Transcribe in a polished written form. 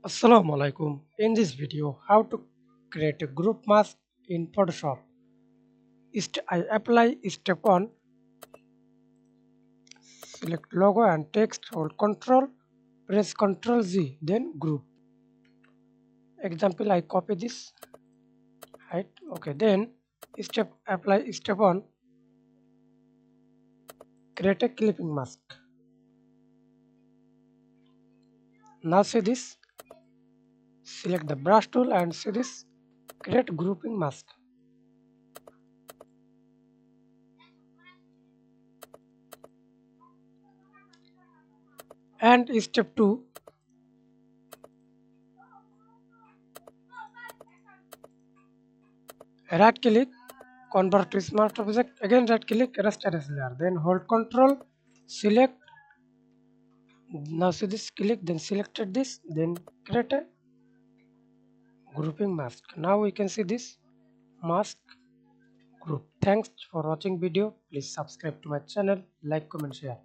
Assalamu alaikum. In this video, how to create a group mask in Photoshop. I apply step 1, select logo and text, hold Ctrl, press Ctrl Z, then group. Example, I copy this, right? Okay, then apply step 1, create a clipping mask. Now see this, select the brush tool and see this, create grouping mask. And step 2, right click, convert to smart object, again right click, erase layer, then hold Ctrl, select, now see this, click, then selected this, then create a grouping mask. Now we can see this mask group. Thanks for watching video. Please subscribe to my channel, like, comment, share.